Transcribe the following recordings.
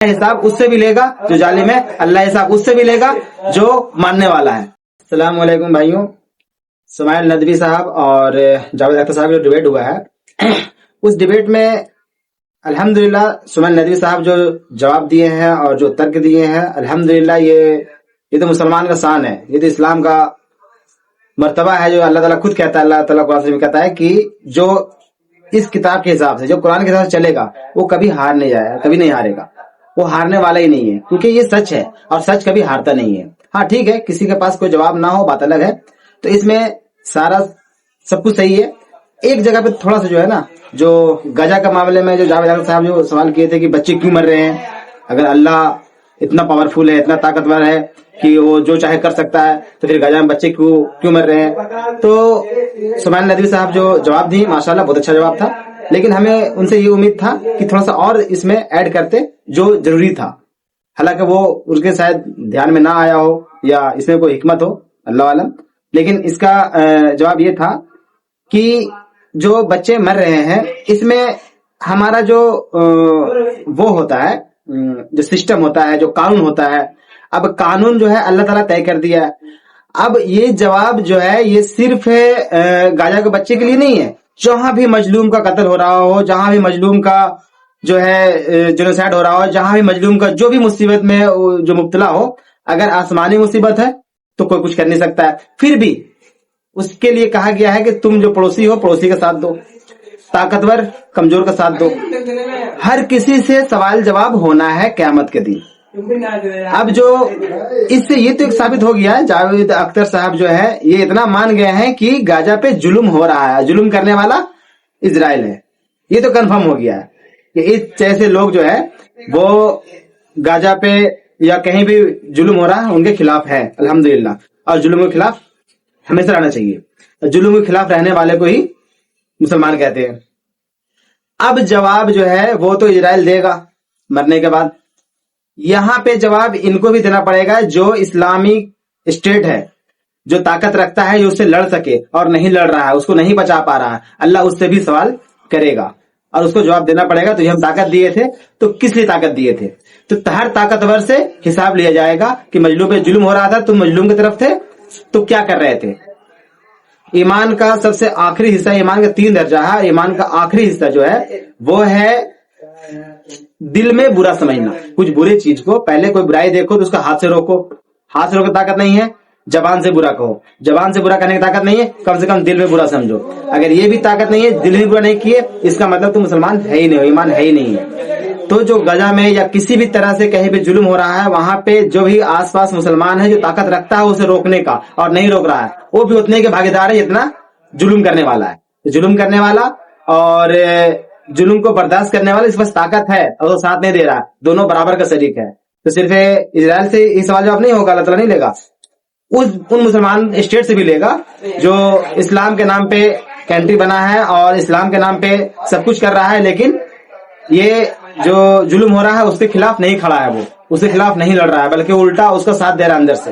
حساب اس سے بھی لے گا جو ظالم ہے، اللہ حساب اس سے بھی لے گا جو ماننے والا ہے۔ السلام علیکم بھائیوں، سمائل ندوی صاحب اور جاوید اختر صاحب جو ڈیبیٹ ہوا ہے، اس ڈیبیٹ میں الحمدللہ سمائل ندوی صاحب جو جواب دیے ہیں اور جو ترک دیے ہیں، الحمدللہ یہ تو مسلمان کا شان ہے، یہ تو اسلام کا مرتبہ ہے، جو اللہ تعالیٰ خود کہتا ہے، اللہ تعالیٰ قرآن میں کہتا ہے کہ جو اس کتاب کے حساب سے، جو قرآن کے حساب سے چلے گا وہ کبھی ہار نہیں جائے گا، کبھی نہیں ہارے گا، وہ ہارنے والا ہی نہیں ہے، کیونکہ یہ سچ ہے اور سچ کبھی ہارتا نہیں ہے۔ ہاں ٹھیک ہے، کسی کے پاس کوئی جواب نہ ہو بات الگ ہے، تو اس میں سارا سب کچھ صحیح ہے۔ ایک جگہ پہ تھوڑا سا جو ہے نا، جو گجا کا معاملے میں جو جاوید اختر صاحب جو سوال کیے تھے کہ بچے کیوں مر رہے ہیں، اگر اللہ اتنا پاورفل ہے، اتنا طاقتور ہے کہ وہ جو چاہے کر سکتا ہے، تو پھر گجا میں بچے کیوں مر رہے ہیں؟ تو سمائل ندوی صاحب جو جواب دی ماشاءاللہ بہت اچھا جواب تھا، لیکن ہمیں ان سے یہ امید تھا کہ تھوڑا سا اور اس میں ایڈ کرتے جو ضروری تھا، حالانکہ وہ اس کے شاید دھیان میں نہ آیا ہو یا اس میں کوئی حکمت ہو، اللہ عالم، لیکن اس کا جواب یہ تھا کہ جو بچے مر رہے ہیں اس میں ہمارا جو وہ ہوتا ہے، جو سسٹم ہوتا ہے، جو قانون ہوتا ہے، اب قانون جو ہے اللہ تعالیٰ طے کر دیا ہے۔ اب یہ جواب جو ہے یہ صرف گاجا کے بچے کے لیے نہیں ہے، جہاں بھی مظلوم کا قتل ہو رہا ہو، جہاں بھی مظلوم کا جو ہے جنوسائیڈ ہو رہا ہو، جہاں بھی مظلوم کا جو بھی مصیبت میں جو مبتلا ہو، اگر آسمانی مصیبت ہے تو کوئی کچھ کر نہیں سکتا ہے، پھر بھی اس کے لیے کہا گیا ہے کہ تم جو پڑوسی ہو پڑوسی کا ساتھ دو، طاقتور کمزور کا ساتھ دو، ہر کسی سے سوال جواب ہونا ہے قیامت کے دن۔ اب جو اس سے یہ تو ایک ثابت ہو گیا ہے، جاوید اختر صاحب جو ہے یہ اتنا مان گئے ہیں کہ گاجا پہ ظلم ہو رہا ہے، ظلم کرنے والا اسرائیل ہے، یہ تو کنفرم ہو گیا ہے کہ اس جیسے لوگ جو ہے وہ گاجا پہ یا کہیں بھی ظلم ہو رہا ہے ان کے خلاف ہے الحمدللہ، اور ظلم کے خلاف ہمیشہ رہنا چاہیے، ظلم کے خلاف رہنے والے کو ہی مسلمان کہتے ہیں۔ اب جواب جو ہے وہ تو اسرائیل دے گا مرنے کے بعد، یہاں پہ جواب ان کو بھی دینا پڑے گا، جو اسلامی اسٹیٹ ہے، جو طاقت رکھتا ہے جو اس سے لڑ سکے اور نہیں لڑ رہا ہے، اس کو نہیں بچا پا رہا ہے، اللہ اس سے بھی سوال کرے گا اور اس کو جواب دینا پڑے گا۔ تو یہ ہم طاقت دیے تھے تو کس لیے طاقت دیے تھے؟ تو ہر طاقتور سے حساب لیا جائے گا کہ مظلوم پہ ظلم ہو رہا تھا، تم مظلوم کی طرف تھے تو کیا کر رہے تھے؟ ایمان کا سب سے آخری حصہ، ایمان کا 3 درجہ ہے، ایمان کا آخری حصہ جو ہے وہ ہے دل میں برا سمجھنا، کچھ برے چیز کو پہلے کوئی برائی دیکھو تو اس کا ہاتھ سے روکو، ہاتھ سے روکو طاقت نہیں ہے، زبان سے برا کہو، زبان سے برا کرنے کی طاقت نہیں ہے، کم سے کم دل میں برا سمجھو، اگر یہ بھی طاقت نہیں ہے، دل میں برا نہیں کیے، اس کا مطلب تم مسلمان ہے ہی نہیں، ایمان ہے ہی نہیں ہے۔ تو جو غزہ میں یا کسی بھی طرح سے کہیں پہ ظلم ہو رہا ہے، وہاں پہ جو بھی آس پاس مسلمان ہے جو طاقت رکھتا ہے اسے روکنے کا اور نہیں روک رہا ہے، وہ بھی اتنے کے بھاگیدار ہے جتنا ظلم کرنے والا ہے۔ ظلم کرنے والا اور ظلم کو برداشت کرنے والا اس پاس طاقت ہے اور وہ ساتھ نہیں دے رہا، دونوں برابر کا شریک ہے، تو صرف اسرائیل سے یہ سوال جواب نہیں ہوگا، اللہ تعالیٰ نہیں لے گا، ان مسلمان اسٹیٹ سے بھی لے گا جو اسلام کے نام پہ کنٹری بنا ہے اور اسلام کے نام پہ سب کچھ کر رہا ہے، لیکن یہ جو ظلم ہو رہا ہے اس کے خلاف نہیں کھڑا ہے، وہ اس کے خلاف نہیں لڑ رہا ہے، بلکہ الٹا اس کا ساتھ دے رہا ہے اندر سے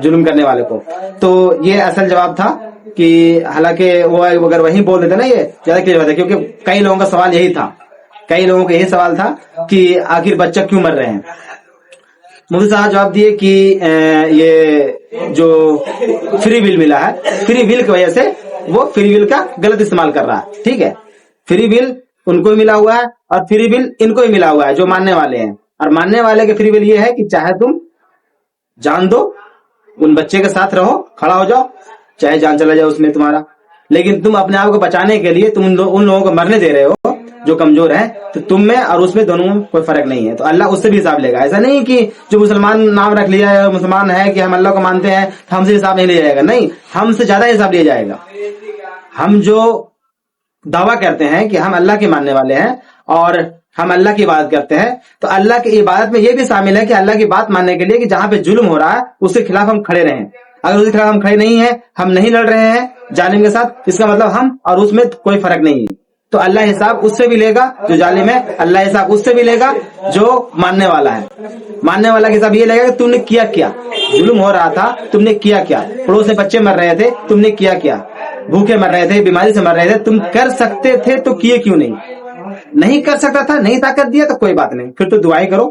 ظلم کرنے والے کو۔ تو یہ اصل جواب تھا کہ حالانکہ وہ اگر وہی بول دیتے نا یہ زیادہ کلیئر ہوتا ہے، کیونکہ کئی لوگوں کا سوال یہی تھا، کئی لوگوں کا یہی سوال تھا کہ آخر بچہ کیوں مر رہے ہیں۔ مفتی صاحب جواب دیے کہ یہ جو فری ول ملا ہے، فری ول کی وجہ سے وہ فری ول کا غلط استعمال کر رہا ہے، ٹھیک ہے، فری ول ان کو بھی ملا ہوا ہے اور فری ول ان کو بھی ملا ہوا ہے جو ماننے والے ہیں، اور ماننے والے کے فری ول یہ ہے کہ چاہے تم جان دو، ان بچے کے ساتھ رہو، کھڑا ہو جاؤ، چاہے جان چلا جائے اس میں تمہارا، لیکن تم اپنے آپ کو بچانے کے لیے تم ان لوگوں کو مرنے دے رہے ہو جو کمزور ہیں، تو تم میں اور اس میں دونوں میں کوئی فرق نہیں ہے، تو اللہ اس سے بھی حساب لے گا۔ ایسا نہیں کہ جو مسلمان نام رکھ لیا ہے مسلمان ہے کہ ہم اللہ کو مانتے ہیں ہم سے حساب نہیں لیا جائے گا، نہیں، ہم سے زیادہ حساب لیا جائے گا۔ ہم جو دعویٰ کرتے ہیں کہ ہم اللہ کے ماننے والے ہیں اور ہم اللہ کی عبادت کرتے ہیں، تو اللہ کی عبادت میں یہ بھی شامل ہے کہ اللہ کی بات ماننے کے لیے کہ جہاں پہ ظلم ہو رہا ہے اس کے خلاف ہم کھڑے رہیں، اگر اس کے خلاف ہم کھڑے نہیں ہیں، ہم نہیں لڑ رہے ہیں ظالم کے ساتھ، اس کا مطلب ہم اور اس میں کوئی فرق نہیں ہے، تو اللہ حساب اس سے بھی لے گا جو ظالم ہے، اللہ حساب اس سے بھی لے گا جو ماننے والا ہے۔ ماننے والا کے حساب یہ لے گا کہ تم نے کیا کیا، ظلم ہو رہا تھا تم نے کیا کیا، پڑوس سے بچے مر رہے تھے تم نے کیا کیا، بھوکے مر رہے تھے، بیماری سے مر رہے تھے، تم کر سکتے تھے تو کیے کیوں نہیں؟ نہیں کر سکتا تھا، نہیں طاقت دیا تو کوئی بات نہیں، پھر تو دعائیں کرو